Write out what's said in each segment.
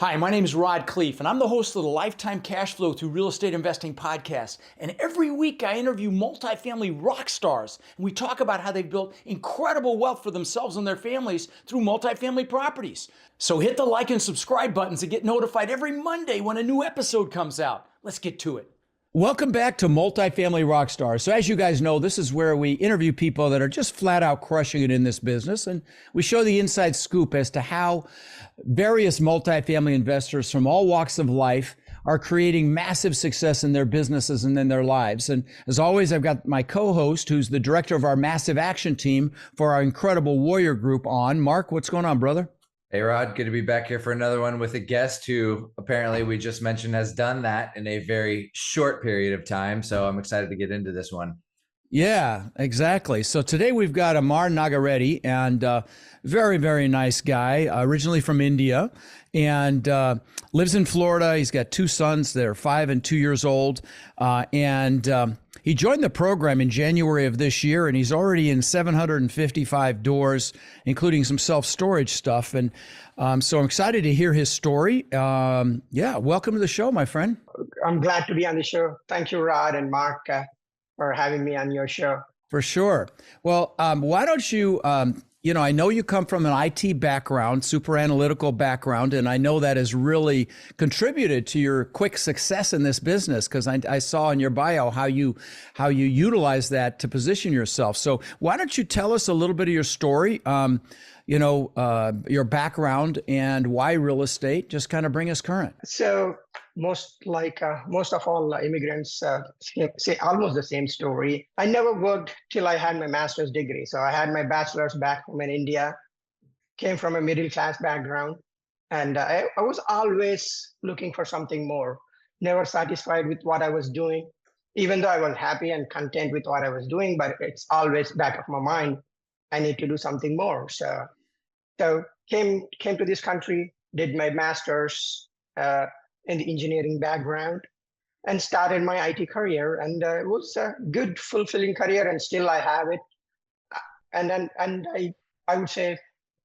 Hi, my name is Rod Khleif, and I'm the host of the Lifetime Cash Flow Through Real Estate Investing podcast. And every week I interview multifamily rock stars, and we talk about how they've built incredible wealth for themselves and their families through multifamily properties. So hit the like and subscribe buttons to get notified every Monday when a new episode comes out. Let's get to it. Welcome back to Multifamily Rockstars. So as you guys know, this is where we interview people that are just flat out crushing it in this business. And we show the inside scoop as to how various multifamily investors from all walks of life are creating massive success in their businesses and in their lives. And as always, I've got my co-host, who's the director of our massive action team for our incredible warrior group on. Mark, what's going on, brother? Hey, Rod, good to be back here for another one with a guest who apparently we just mentioned has done that in a very short period of time. So I'm excited to get into this one. Yeah, exactly. So today we've got Amar Nagireddy, and very, very nice guy, originally from India, and lives in Florida. He's got two sons. They're 5 and 2 years old. He joined the program in January of this year, and he's already in 755 doors, including some self-storage stuff. And so I'm excited to hear his story. Welcome to the show, my friend. I'm glad to be on the show. Thank you, Rod and Mark, for having me on your show. For sure. Well, why don't you, I know you come from an IT background, super analytical background, and I know that has really contributed to your quick success in this business, because I saw in your bio how you utilize that to position yourself. So why don't you tell us a little bit of your story, your background and why real estate? Just kind of bring us current. So most of all immigrants say almost the same story. I never worked till I had my master's degree. So I had my bachelor's back home in India, came from a middle class background, and I was always looking for something more, never satisfied with what I was doing, even though I was happy and content with what I was doing, but it's always back of my mind, I need to do something more. So came to this country, did my master's in the engineering background, and started my IT career. And it was a good, fulfilling career, and still I have it. And I would say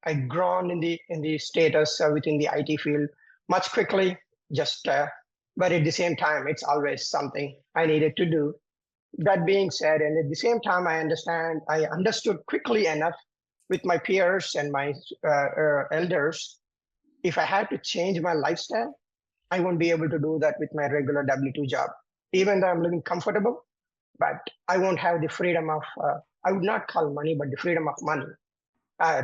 I grown in the status within the IT field much quickly. But at the same time, it's always something I needed to do. That being said, and at the same time, I understood quickly enough with my peers and my elders, if I had to change my lifestyle, I won't be able to do that with my regular W-2 job. Even though I'm living comfortable, but I won't have the freedom of, I would not call money, but the freedom of money,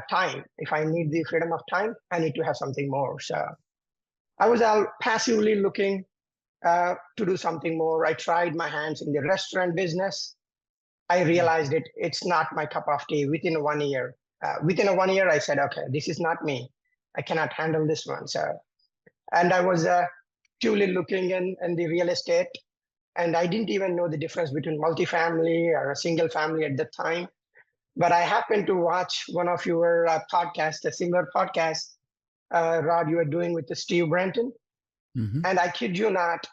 time. If I need the freedom of time, I need to have something more. So I was passively looking to do something more. I tried my hands in the restaurant business. I realized it's not my cup of tea within 1 year. Within 1 year, I said, okay, this is not me. I cannot handle this one. And I was purely looking in the real estate, and I didn't even know the difference between multifamily or a single family at the time. But I happened to watch one of your podcasts, a similar podcast, Rod, you were doing with the Steve Brenton. Mm-hmm. And I kid you not,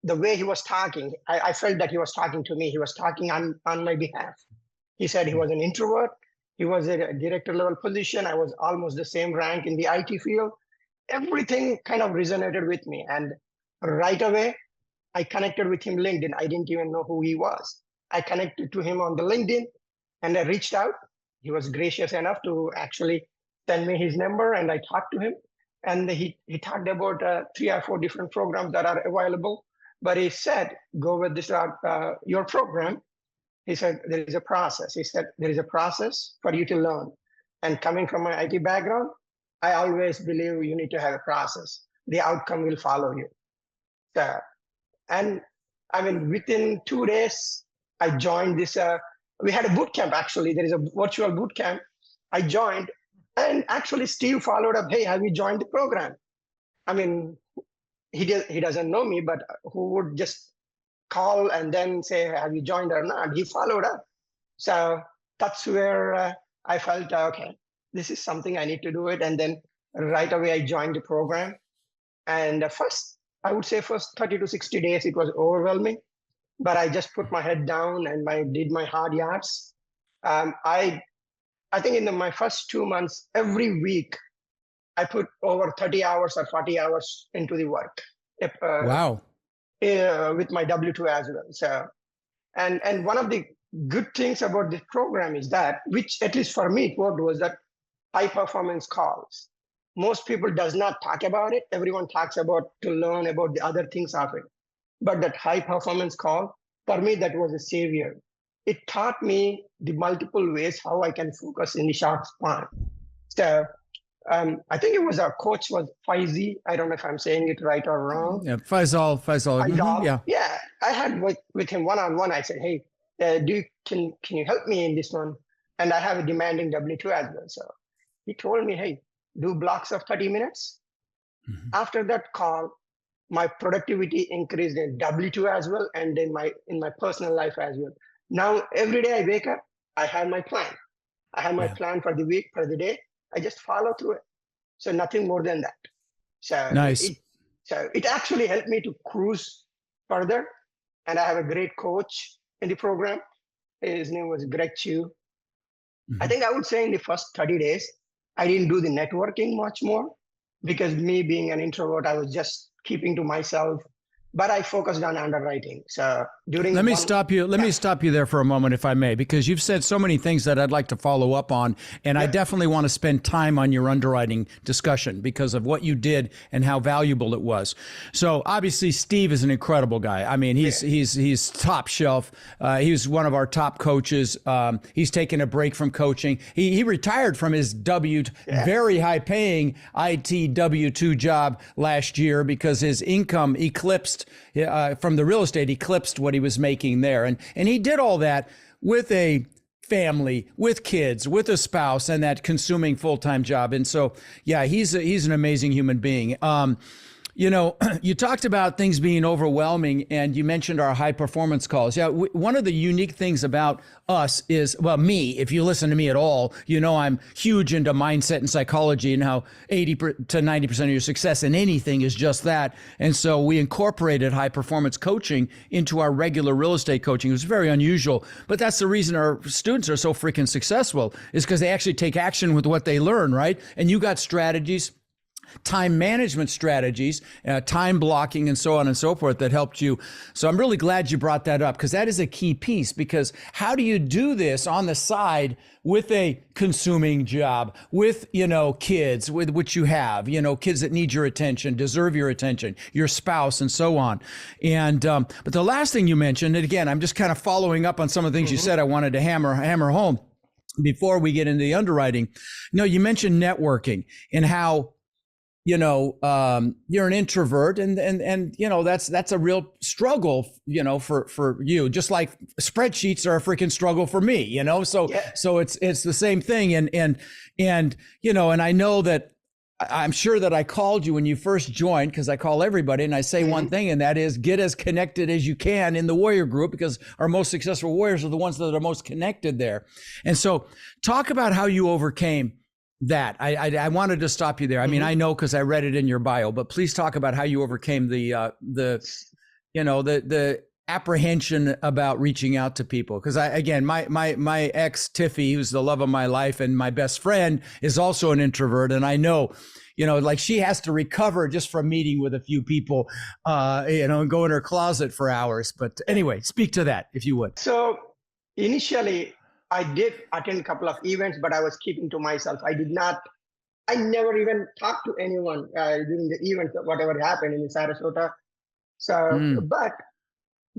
the way he was talking, I felt that he was talking to me. He was talking on my behalf. He said he was an introvert. He was at a director level position. I was almost the same rank in the IT field. Everything kind of resonated with me. And right away, I connected with him LinkedIn. I didn't even know who he was. I connected to him on the LinkedIn, and I reached out. He was gracious enough to actually send me his number, and I talked to him. And he talked about 3 or 4 different programs that are available. But he said, go with this your program. He said, there is a process. He said, there is a process for you to learn. And coming from my IT background, I always believe you need to have a process. The outcome will follow you. And I mean, within 2 days, I joined this. We had a boot camp, actually. There is a virtual boot camp. I joined, and actually Steve followed up, hey, have you joined the program? I mean, he doesn't know me, but who would just call and then say, have you joined or not? He followed up. So that's where I felt, okay, this is something I need to do it. And then right away, I joined the program. And I would say first 30 to 60 days, it was overwhelming. But I just put my head down and did my hard yards. I think in my first 2 months, every week, I put over 30 hours or 40 hours into the work Wow. with my W-2 as well. So, and one of the good things about this program is that, which at least for me it worked, was that high performance calls. Most people does not talk about it. Everyone talks about to learn about the other things of it. But that high performance call, for me, that was a savior. It taught me the multiple ways how I can focus in the short span. So I think it was our coach was Faizi. I don't know if I'm saying it right or wrong. Yeah, Faisal. Faisal. Yeah. Yeah, I had with him one-on-one. I said, hey, can you help me in this one? And I have a demanding W-2 as well. So he told me, hey, do blocks of 30 minutes. After that call, my productivity increased in W-2 as well, and in my personal life as well. Now, every day I wake up, I have my plan. I have my plan for the week, for the day. I just follow through it. So nothing more than that. So Nice. it actually helped me to cruise further. And I have a great coach in the program. His name was Greg Chu. I think I would say in the first 30 days, I didn't do the networking much more, because me being an introvert, I was just keeping to myself. But I focused on underwriting. So during Let me stop you there for a moment, if I may, because you've said so many things that I'd like to follow up on. And I definitely want to spend time on your underwriting discussion because of what you did and how valuable it was. So obviously Steve is an incredible guy. I mean, he's top shelf. He's one of our top coaches. He's taken a break from coaching. He retired from his very high paying IT W-2 job last year because his income eclipsed from the real estate, eclipsed what he was making there. And he did all that with a family, with kids, with a spouse, and that consuming full-time job. And so, yeah, he's an amazing human being. You know, you talked about things being overwhelming, and you mentioned our high performance calls. Yeah, one of the unique things about us is, well, me, if you listen to me at all, you know I'm huge into mindset and psychology and how 80 to 90% of your success in anything is just that. And so we incorporated high performance coaching into our regular real estate coaching. It was very unusual, but that's the reason our students are so freaking successful, is because they actually take action with what they learn, right? And you got strategies, time management strategies, time blocking, and so on and so forth that helped you. So I'm really glad you brought that up, because that is a key piece. Because how do you do this on the side with a consuming job, with, you know, kids, with which you have, you know, kids that need your attention, deserve your attention, your spouse, and so on. And but the last thing you mentioned, and again, I'm just kind of following up on some of the things you said, I wanted to hammer home before we get into the underwriting. No, you mentioned networking and how, you know, you're an introvert, and you know that's a real struggle, you know, for you, just like spreadsheets are a freaking struggle for me, you know. So it's the same thing, and you know, and I know that I'm sure that I called you when you first joined, because I call everybody and I say one thing, and that is get as connected as you can in the warrior group, because our most successful warriors are the ones that are most connected there. And so talk about how you overcame that. I wanted to stop you there. I mean, I know because I read it in your bio, but please talk about how you overcame the apprehension about reaching out to people. Because my ex Tiffy, who's the love of my life and my best friend, is also an introvert, and I know, you know, like she has to recover just from meeting with a few people, you know, and go in her closet for hours. But anyway, speak to that if you would. So initially, I did attend a couple of events, but I was keeping to myself. I never even talked to anyone during the event, whatever happened in Sarasota. So, but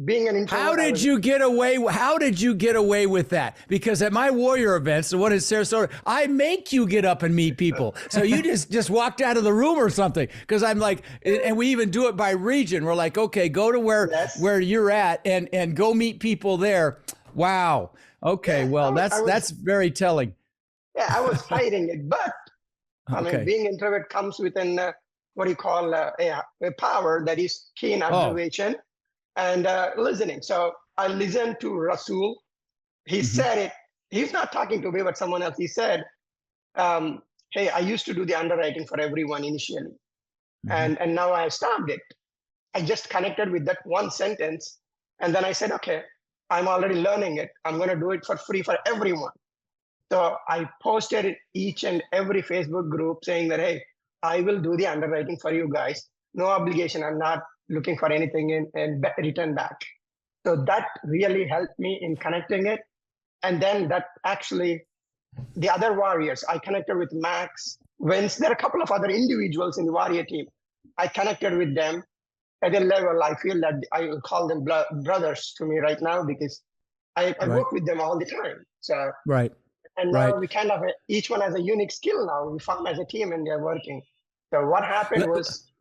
being an introvert, how did you get away with that? Because at my warrior events, the one in Sarasota, I make you get up and meet people. So you just walked out of the room or something. Because I'm like, and we even do it by region. We're like, okay, go to where you're at and go meet people there. Wow. Okay, well, that's very telling. Yeah, I was hiding it, but I mean, being introvert comes with an what do you call a power that is keen observation and listening. So I listened to Rasul. He said it. He's not talking to me, but someone else. He said, "Hey, I used to do the underwriting for everyone initially, and now I stopped it. I just connected with that one sentence, and then I said, okay, I'm already learning it. I'm going to do it for free for everyone." So I posted it each and every Facebook group saying that, hey, I will do the underwriting for you guys. No obligation. I'm not looking for anything in return back. So that really helped me in connecting it. And then that actually, the other warriors, I connected with Max, Vince. There are a couple of other individuals in the warrior team. I connected with them at a level I feel that I will call them brothers to me right now, because I work with them all the time. So Right. and now we kind of each one has a unique skill now. We found as a team and they're working. So what happened was,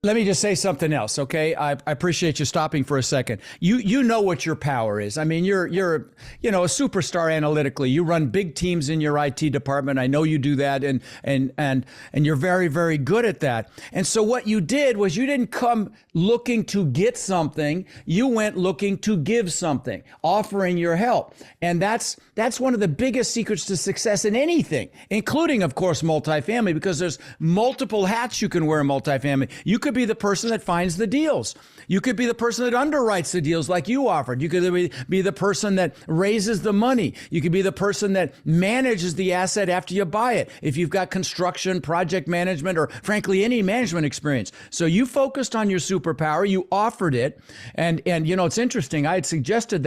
Let me just say something else, okay? I appreciate you stopping for a second. You know what your power is. I mean, you're a superstar analytically. You run big teams in your IT department. I know you do that, and you're very, very good at that. And so what you did was you didn't come looking to get something. You went looking to give something, offering your help. And that's one of the biggest secrets to success in anything, including, of course, multifamily, because there's multiple hats you can wear in multifamily. You could be the person that finds the deals. You could be the person that underwrites the deals like you offered. You could be the person that raises the money. You could be the person that manages the asset after you buy it, if you've got construction, project management, or frankly, any management experience. So you focused on your superpower, you offered it. And it's interesting. I've suggested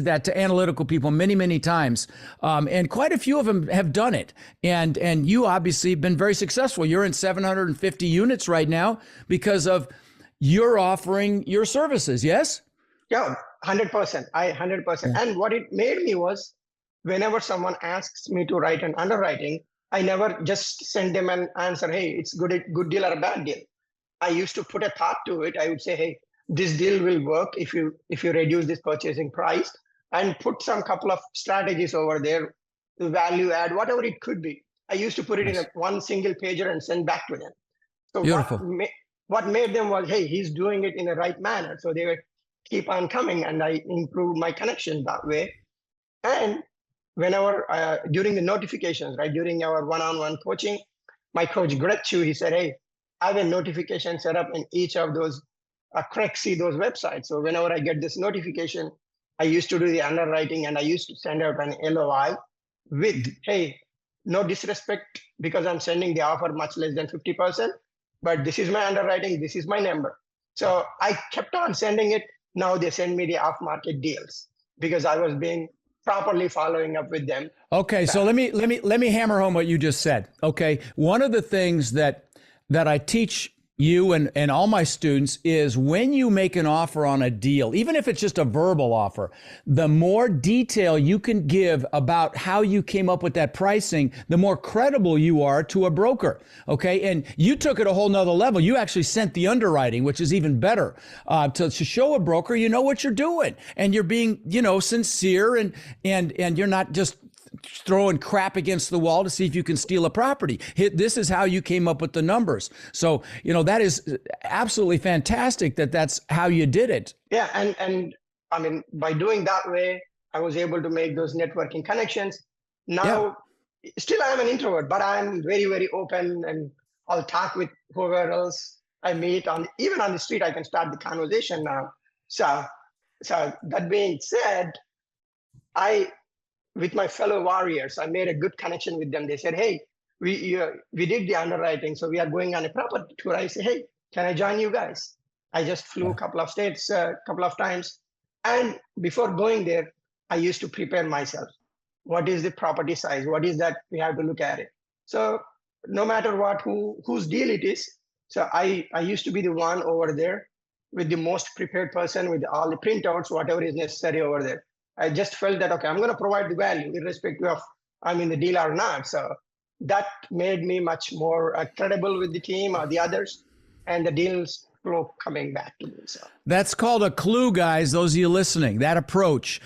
that to analytical people many, many times. And quite a few of them have done it. And you obviously have been very successful. You're in 750 units right now because of you're offering your services, yes? Yeah, 100%. 100%. And what it made me was, whenever someone asks me to write an underwriting, I never just send them an answer, hey, it's good deal or a bad deal. I used to put a thought to it. I would say, hey, this deal will work if you reduce this purchasing price, and put some couple of strategies over there to value add, whatever it could be. I used to put it in one single pager and send back to them. So what made them was, hey, he's doing it in the right manner. So they would keep on coming, and I improved my connection that way. And whenever during the notifications, right, during our one-on-one coaching, my coach Gretchu, he said, hey, I have a notification set up in each of those Crexy, those websites. So whenever I get this notification, I used to do the underwriting, and I used to send out an LOI with, hey, no disrespect, because I'm sending the offer much less than 50%, but this is my underwriting, this is my number. So I kept on sending it. Now they send me the off-market deals because I was being properly following up with them. Okay, so let me hammer home what you just said. Okay, one of the things that I teach you and all my students is, when you make an offer on a deal, even if it's just a verbal offer, the more detail you can give about how you came up with that pricing, the more credible you are to a broker. Okay. And you took it a whole nother level. You actually sent the underwriting, which is even better, to show a broker, you know what you're doing, and you're being, sincere, and you're not just throwing crap against the wall to see if you can steal a property. This is how you came up with the numbers. So, that is absolutely fantastic that's how you did it. Yeah. And I mean, by doing that way, I was able to make those networking connections. Now, still I'm an introvert, but I'm very, very open, and I'll talk with whoever else I meet even on the street. I can start the conversation now. So that being said, with my fellow warriors, I made a good connection with them. They said, hey, we did the underwriting, so we are going on a property tour. I say, hey, can I join you guys? I just flew a couple of states, a couple of times. And before going there, I used to prepare myself. What is the property size? What is that? We have to look at it. So no matter what, whose deal it is. So I used to be the one over there with the most prepared person, with all the printouts, whatever is necessary over there. I just felt that, okay, I'm going to provide the value irrespective of I'm in the deal or not. So that made me much more credible with the team or the others, and the deals flow coming back to me. So that's called a clue, guys. Those of you listening, that approach,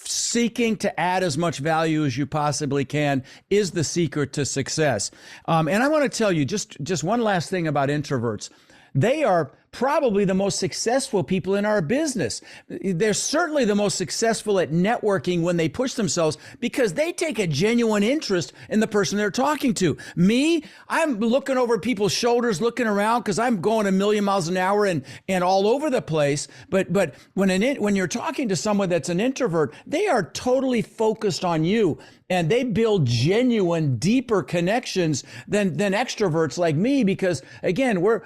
seeking to add as much value as you possibly can, is the secret to success. And I want to tell you just one last thing about introverts. They are probably the most successful people in our business. They're certainly the most successful at networking when they push themselves because they take a genuine interest in the person they're talking to. Me, I'm looking over people's shoulders, looking around because I'm going a million miles an hour and all over the place. But when you're talking to someone that's an introvert, they are totally focused on you. And they build genuine, deeper connections than extroverts like me, because again, we're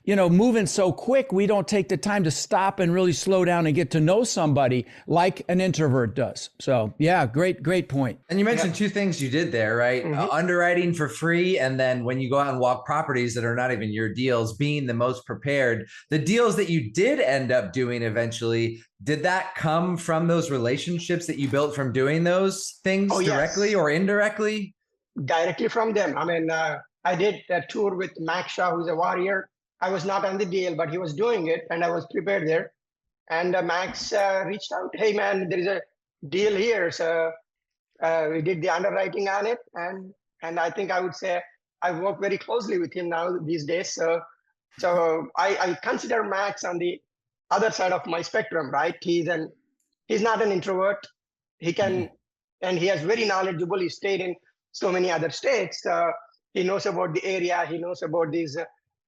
moving so quick, we don't take the time to stop and really slow down and get to know somebody like an introvert does. So yeah, great point. And you mentioned two things you did there, right? Underwriting for free, and then when you go out and walk properties that are not even your deals, being the most prepared. The deals that you did end up doing eventually, did that come from those relationships that you built from doing those things directly or indirectly? Directly from them. I mean, I did a tour with Max Shaw, who's a warrior. I was not on the deal, but he was doing it, and I was prepared there. And Max reached out, hey man, there is a deal here. So we did the underwriting on it, and I think I would say I work very closely with him now these days. So I consider Max on the other side of my spectrum, right? He's not an introvert. He can, and he has very knowledgeable. He stayed in so many other states. He knows about the area. He knows about these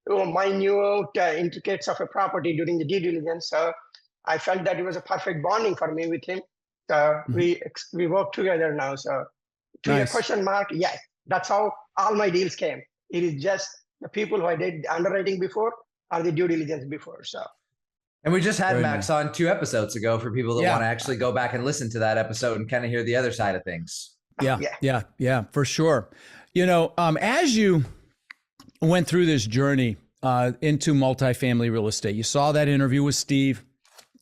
minute intricacies of a property during the due diligence. So I felt that it was a perfect bonding for me with him. We work together now. So to your question, Mark, yes, that's how all my deals came. It is just the people who I did underwriting before or the due diligence before. So. And we just had Max on 2 episodes ago for people that want to actually go back and listen to that episode and kind of hear the other side of things. Yeah, for sure. As you went through this journey into multifamily real estate, you saw that interview with Steve.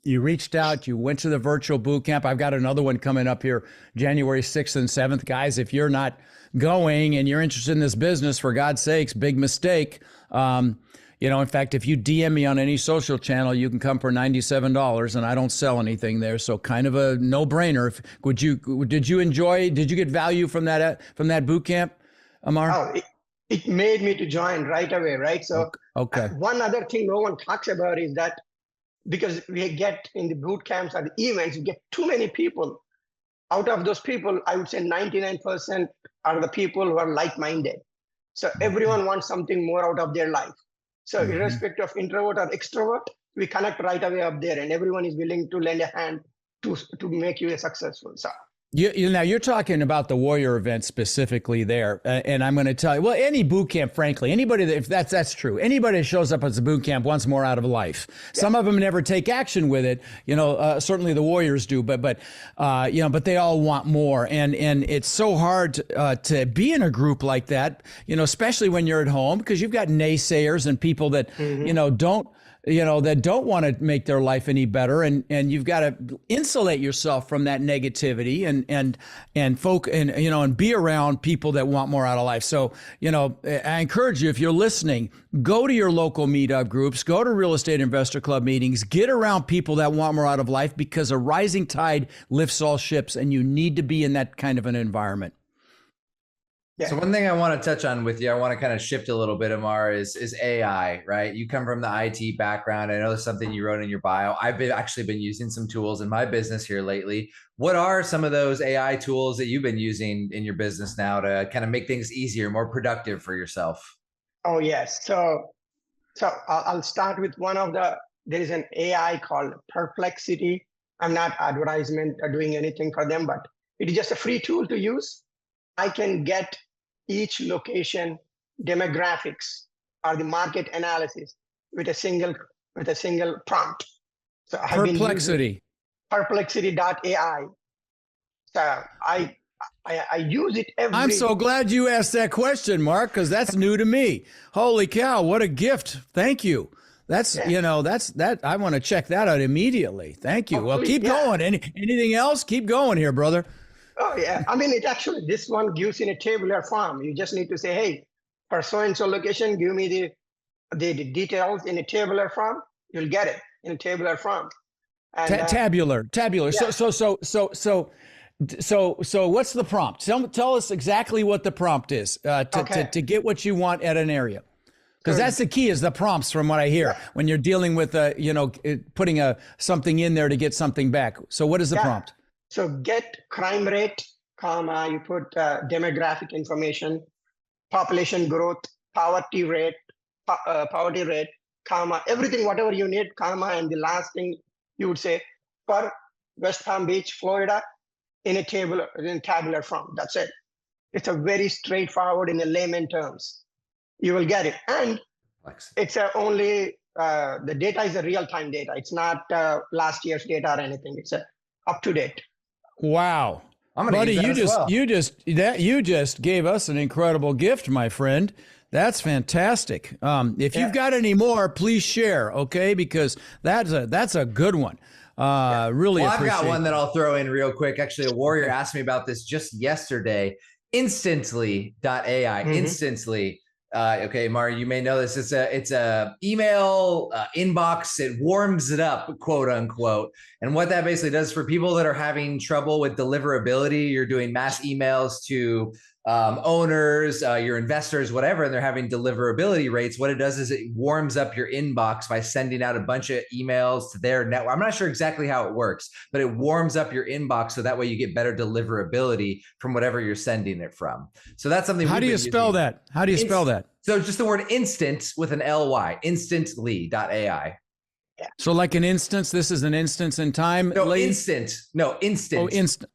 You reached out, you went to the virtual boot camp. I've got another one coming up here, January 6th and 7th. Guys, if you're not going and you're interested in this business, for God's sakes, big mistake. In fact, if you DM me on any social channel, you can come for $97 and I don't sell anything there. So kind of a no brainer. Did you get value from that boot camp, Amar? Oh, it made me to join right away, right? So one other thing no one talks about is that because we get in the boot camps or the events, you get too many people. Out of those people, I would say 99% are the people who are like-minded. So everyone wants something more out of their life. So irrespective of introvert or extrovert, we connect right away up there, and everyone is willing to lend a hand to make you successful. So. Now you're talking about the Warrior event specifically there, and I'm going to tell you, well, any boot camp, frankly, anybody that, if that's true, anybody that shows up at the boot camp wants more out of life. Some of them never take action with it, certainly the Warriors do, but they all want more, and it's so hard to be in a group like that, especially when you're at home, because you've got naysayers and people that that don't want to make their life any better, and you've got to insulate yourself from that negativity and be around people that want more out of life. So, I encourage you, if you're listening, go to your local meetup groups, go to real estate investor club meetings, get around people that want more out of life, because a rising tide lifts all ships, and you need to be in that kind of an environment. So one thing I want to touch on with you, I want to kind of shift a little bit, Amar, is AI, right? You come from the IT background. I know there's something you wrote in your bio. I've actually been using some tools in my business here lately. What are some of those AI tools that you've been using in your business now to kind of make things easier, more productive for yourself? Oh, yes. So I'll start with there is an AI called Perplexity. I'm not advertisement or doing anything for them, but it is just a free tool to use. I can get each location demographics or the market analysis with a single prompt. So I have Perplexity. Perplexity.ai. So I use it every. I'm so glad you asked that question, Mark, because that's new to me. Holy cow, what a gift. Thank you. That's I want to check that out immediately. Thank you. Well, keep going. Anything else? Keep going here, brother. Oh, yeah. I mean, this one gives in a tabular form. You just need to say, hey, for so-and-so location, give me the details in a tabular form. You'll get it in a tabular form. And, tabular. Yeah. So what's the prompt? Tell us exactly what the prompt is to get what you want at an area. Because that's the key, is the prompts, from what I hear, when you're dealing with putting something in there to get something back. So what is the prompt? So get crime rate, comma, you put demographic information, population growth, poverty rate, comma, everything, whatever you need, comma, and the last thing you would say for West Palm Beach, Florida, in tabular form. That's it. It's a very straightforward in a layman terms. You will get it. And it's only, the data is a real-time data. It's not last year's data or anything. It's up to date. Wow. Buddy, you just gave us an incredible gift, my friend. That's fantastic. If you've got any more, please share, okay? Because that's a good one. Really appreciate I've got one that I'll throw in real quick. Actually, a warrior asked me about this just yesterday. Instantly.ai, Instantly. Okay, Amar, you may know this. It's a email inbox. It warms it up, quote unquote. And what that basically does for people that are having trouble with deliverability, you're doing mass emails to owners, your investors, whatever, and they're having deliverability rates. What it does is it warms up your inbox by sending out a bunch of emails to their network. I'm not sure exactly how it works, but it warms up your inbox so that way you get better deliverability from whatever you're sending it from. So that's something. How do you spell that? How do you spell that? So just the word instant with an LY, instantly.ai. So like an instance, this is an instance in time? No, instant. No, instant. Oh, instant.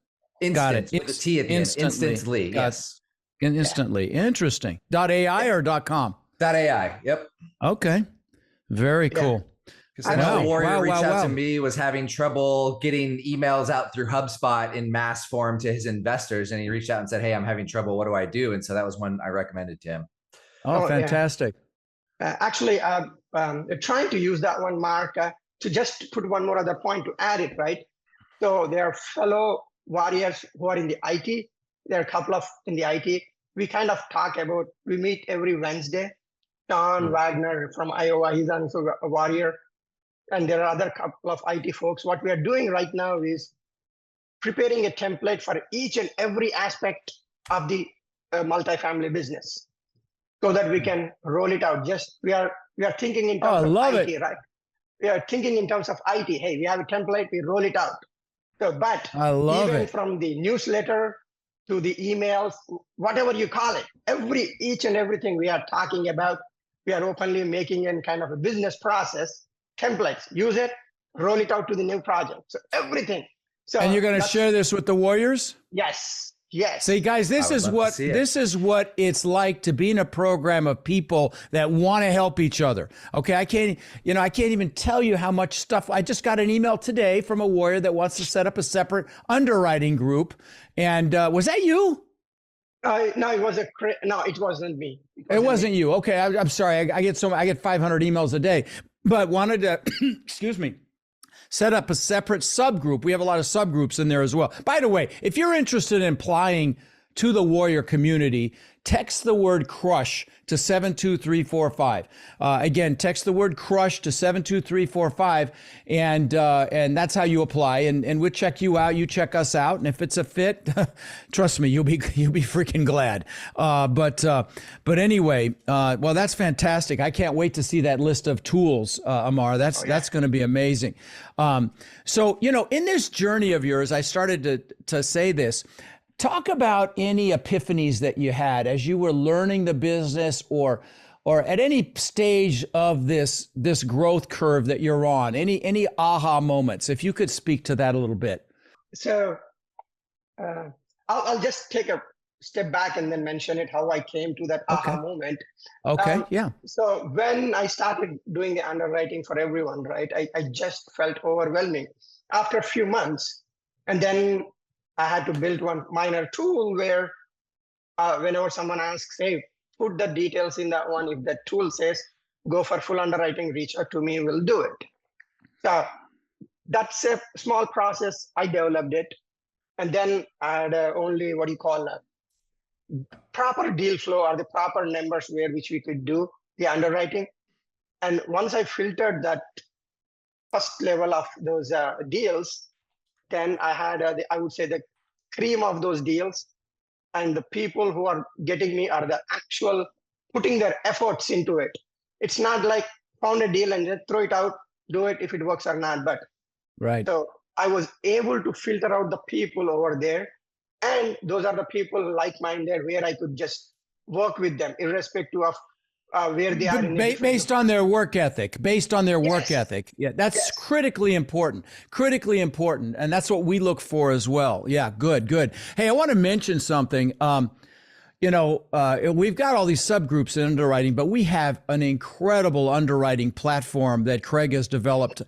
Got it. With a T at the end. Instantly. Yes. Instantly. Interesting. .ai or .com? .ai. Yep. Okay. Very cool. Because I know the warrior reached out to me, was having trouble getting emails out through HubSpot in mass form to his investors. And he reached out and said, hey, I'm having trouble. What do I do? And so that was one I recommended to him. Oh, fantastic. Actually, trying to use that one, Mark, to just put one more other point to add it, right? So there are fellow warriors who are in the IT. There are a couple of in the IT. We kind of talk about, we meet every Wednesday. Don Wagner from Iowa, he's also a warrior. And there are other couple of IT folks. What we are doing right now is preparing a template for each and every aspect of the multifamily business, so that we can roll it out. Just we are thinking in terms of IT, right? We are thinking in terms of IT. Hey, we have a template, we roll it out. So, but even from the newsletter to the emails, whatever you call it, each and everything we are talking about, we are openly making in kind of a business process templates. Use it, roll it out to the new project. So everything. So, and you're going to share this with the warriors? Yes. Yes. See, guys, this is what it's like to be in a program of people that want to help each other. Okay, I can't even tell you how much stuff. I just got an email today from a warrior that wants to set up a separate underwriting group. And was that you? No, it wasn't me. It wasn't you. Okay, I'm sorry. I get 500 emails a day, but wanted to excuse me, set up a separate subgroup. We have a lot of subgroups in there as well. By the way, if you're interested in applying to the warrior community, text the word crush to 72345. Again, text the word crush to 72345, and that's how you apply. And we'll check you out. You check us out, and if it's a fit, trust me, you'll be freaking glad. But anyway, well, that's fantastic. I can't wait to see that list of tools, Amar. That's going to be amazing. So in this journey of yours, I started to say this. Talk about any epiphanies that you had as you were learning the business, or at any stage of this growth curve that you're on. Any aha moments, if you could speak to that a little bit. So I'll just take a step back and then mention it, how I came to that aha moment. Okay, yeah. So when I started doing the underwriting for everyone, right, I just felt overwhelming after a few months. And then I had to build one minor tool where whenever someone asks, hey, put the details in that one. If that tool says, go for full underwriting, reach out to me, we'll do it. So that's a small process. I developed it. And then I had only proper deal flow, or the proper numbers which we could do the underwriting. And once I filtered that first level of those deals, then I had, I would say, the cream of those deals, and the people who are getting me are the actual putting their efforts into it. it's not like found a deal and just throw it out, do it if it works or not. But Right. so I was able to filter out the people over there. And those are the people like-minded where I could just work with them irrespective of where they are. Based on their work ethic, work ethic. Yeah, that's Yes. critically important, and that's what we look for as well. Yeah, good. Hey, I want to mention something. We've got all these subgroups in underwriting, but we have an incredible underwriting platform that Craig has developed.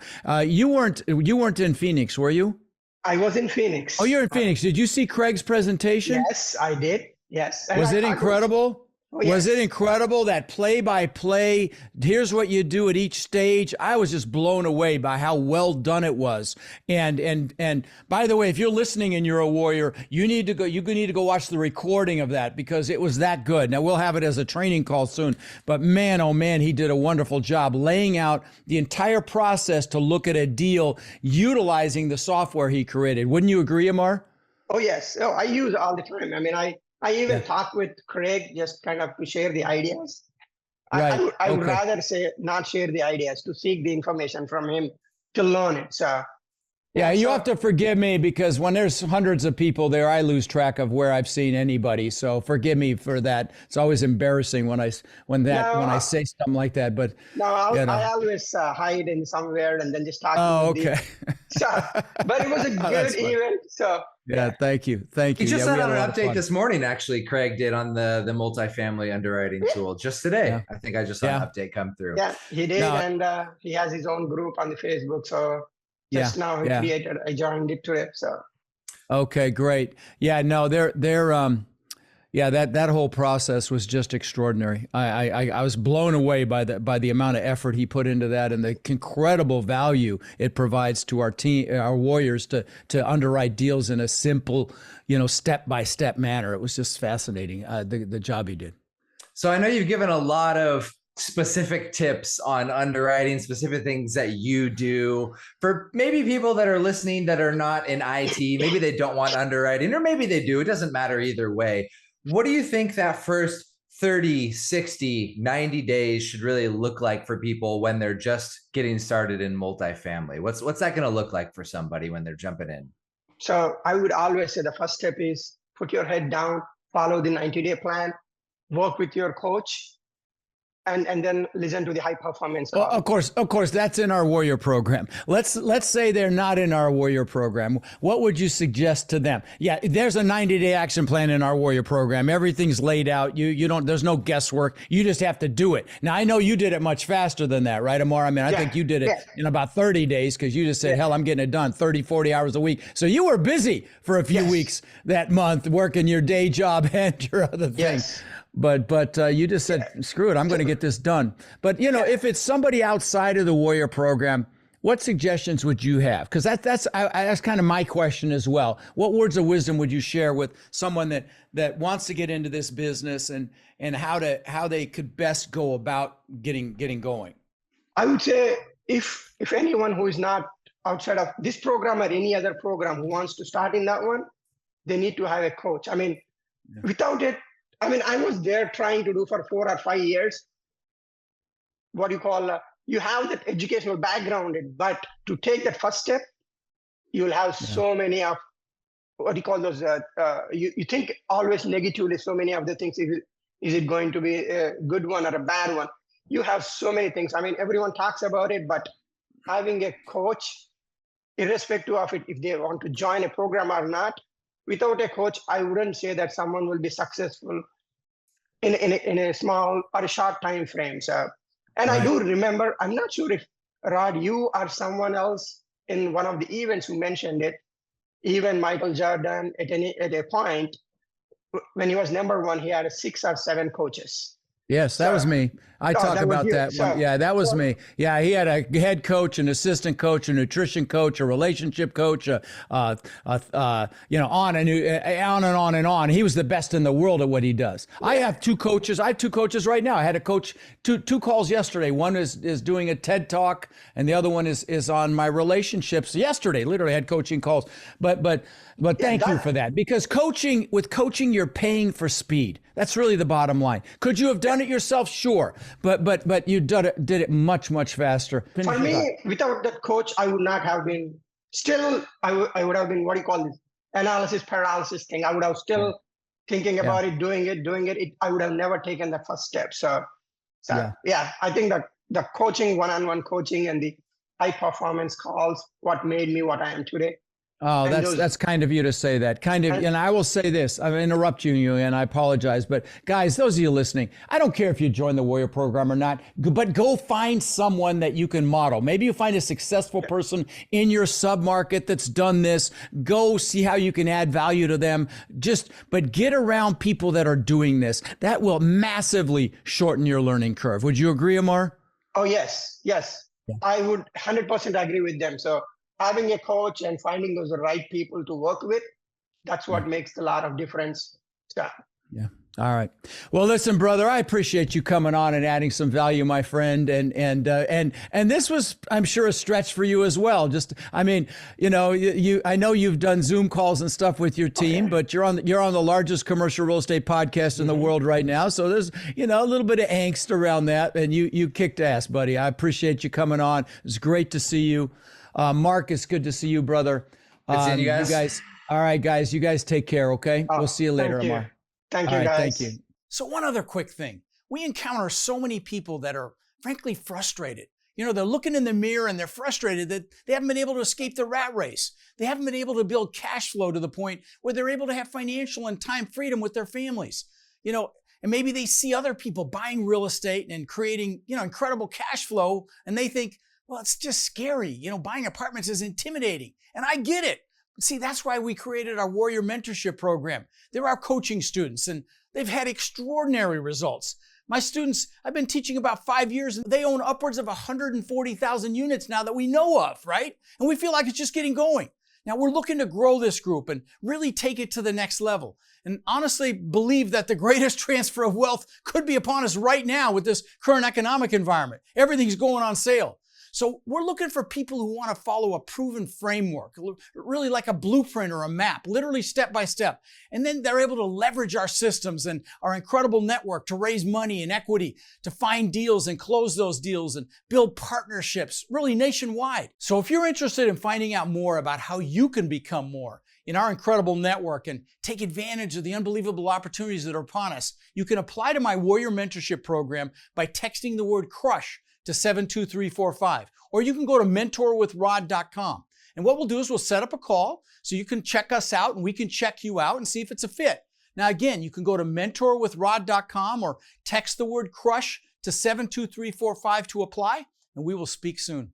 You weren't in Phoenix, were you? I was in Phoenix. Oh, you're in Phoenix. Did you see Craig's presentation? Yes, I did. Yes. And Was it incredible? Oh, yes. Was it incredible, that play-by-play, here's what you do at each stage? I was just blown away by how well done it was. And by the way, if you're listening and you're a warrior, you need to go watch the recording of that because it was that good. Now we'll have it as a training call soon, but man, oh man, he did a wonderful job laying out the entire process to look at a deal utilizing the software he created. Wouldn't you agree, Amar? Oh, yes. Oh, I use all the time. I mean, I even talk with Craig just kind of to share the ideas. Right. I would rather say not share the ideas, to seek the information from him to learn it. So yeah, you have to forgive me because when there's hundreds of people there, I lose track of where I've seen anybody. So forgive me for that. It's always embarrassing when I say something like that. But no, I always hide in somewhere and then just talk. Oh, okay. But it was a good event. So yeah, thank you. He just sent out an update this morning. Actually, Craig did on the multifamily underwriting tool just today. Yeah. I think I just saw an update come through. Yeah, he did, and he has his own group on the Facebook. So just now he created. I joined it today. So okay, great. Yeah, no, that whole process was just extraordinary. I was blown away by the amount of effort he put into that and the incredible value it provides to our team, our warriors, to underwrite deals in a simple, step-by-step manner. It was just fascinating, the job he did. So I know you've given a lot of specific tips on underwriting, specific things that you do for maybe people that are listening that are not in IT. Maybe they don't want underwriting, or maybe they do. It doesn't matter either way. What do you think that first 30, 60, 90 days should really look like for people when they're just getting started in multifamily? What's that going to look like for somebody when they're jumping in? So I would always say the first step is put your head down, follow the 90-day plan, work with your coach, and then listen to the high performance. Well, of course, that's in our warrior program. Let's say they're not in our warrior program. What would you suggest to them? Yeah, there's a 90-day action plan in our warrior program. Everything's laid out. There's no guesswork. You just have to do it. Now, I know you did it much faster than that, right, Amar? I mean, I think you did it in about 30 days because you just said, hell, I'm getting it done 30, 40 hours a week. So you were busy for a few weeks that month working your day job and your other thing. Yes. But you just said, screw it, I'm going to get this done. But, if it's somebody outside of the warrior program, what suggestions would you have? Because that's kind of my question as well. What words of wisdom would you share with someone that wants to get into this business and how they could best go about getting going? I would say if anyone who is not outside of this program or any other program who wants to start in that one, they need to have a coach. I mean, without it, I was there trying to do for 4 or 5 years. What you call, you have that educational background, but to take that first step, you'll have so many of, what you call those, you think always negatively, so many of the things, is it going to be a good one or a bad one? You have so many things. I mean, everyone talks about it, but having a coach, irrespective of it, if they want to join a program or not, without a coach, I wouldn't say that someone will be successful in a small or a short time frame. So, and I do remember, I'm not sure if Rod, you or someone else in one of the events who mentioned it, even Michael Jordan at a point, when he was number one, he had 6 or 7 coaches. Yes, that was me. I talk about that one. Yeah, that was me. Yeah, he had a head coach, an assistant coach, a nutrition coach, a relationship coach, on and on. He was the best in the world at what he does. I have 2 coaches. I have 2 coaches right now. I had a coach, two calls yesterday. One is doing a TED Talk, and the other one is on my relationships. Yesterday, literally had coaching calls. But thank you for that, because coaching, you're paying for speed. That's really the bottom line. Could you have done it yourself? Sure. But you did it much, much faster. For me, without that coach, I would not have been, still, I would have been, what do you call this, analysis paralysis thing. I would have still thinking about it, doing it. I would have never taken the first step. So I think that the coaching, one-on-one coaching and the high performance calls, what made me what I am today. Oh, that's kind of you to say that. And I will say this, I'm interrupt you, and I apologize, but guys, those of you listening, I don't care if you join the Warrior Program or not, but go find someone that you can model. Maybe you find a successful person in your submarket that's done this. Go see how you can add value to them. But get around people that are doing this. That will massively shorten your learning curve. Would you agree, Amar? Oh, yes. Yeah. I would 100% agree with them. So having a coach and finding those right people to work with, that's what makes a lot of difference. Yeah. All right. Well, listen, brother, I appreciate you coming on and adding some value, my friend. And this was, I'm sure, a stretch for you as well. I know you've done Zoom calls and stuff with your team, but you're on the largest commercial real estate podcast in the world right now. So there's, a little bit of angst around that, and you kicked ass, buddy. I appreciate you coming on. It's great to see you. Mark, it's good to see you, brother. Good seeing you guys. All right, guys, you guys take care. Okay. We'll see you later, Amar. Thank you, guys. Thank you. So one other quick thing. We encounter so many people that are frankly frustrated. They're looking in the mirror and they're frustrated that they haven't been able to escape the rat race. They haven't been able to build cash flow to the point where they're able to have financial and time freedom with their families. And maybe they see other people buying real estate and creating, incredible cash flow, and they think, well, it's just scary. Buying apartments is intimidating. And I get it. See, that's why we created our Warrior Mentorship Program. They're our coaching students, and they've had extraordinary results. My students, I've been teaching about 5 years, and they own upwards of 140,000 units now that we know of, right? And we feel like it's just getting going. Now, we're looking to grow this group and really take it to the next level. And honestly believe that the greatest transfer of wealth could be upon us right now with this current economic environment. Everything's going on sale. So we're looking for people who want to follow a proven framework, really like a blueprint or a map, literally step by step. And then they're able to leverage our systems and our incredible network to raise money and equity, to find deals and close those deals and build partnerships, really nationwide. So if you're interested in finding out more about how you can become more in our incredible network and take advantage of the unbelievable opportunities that are upon us, you can apply to my Warrior Mentorship Program by texting the word CRUSH to 72345, or you can go to mentorwithrod.com. And what we'll do is we'll set up a call so you can check us out and we can check you out and see if it's a fit. Now, again, you can go to mentorwithrod.com or text the word CRUSH to 72345 to apply, and we will speak soon.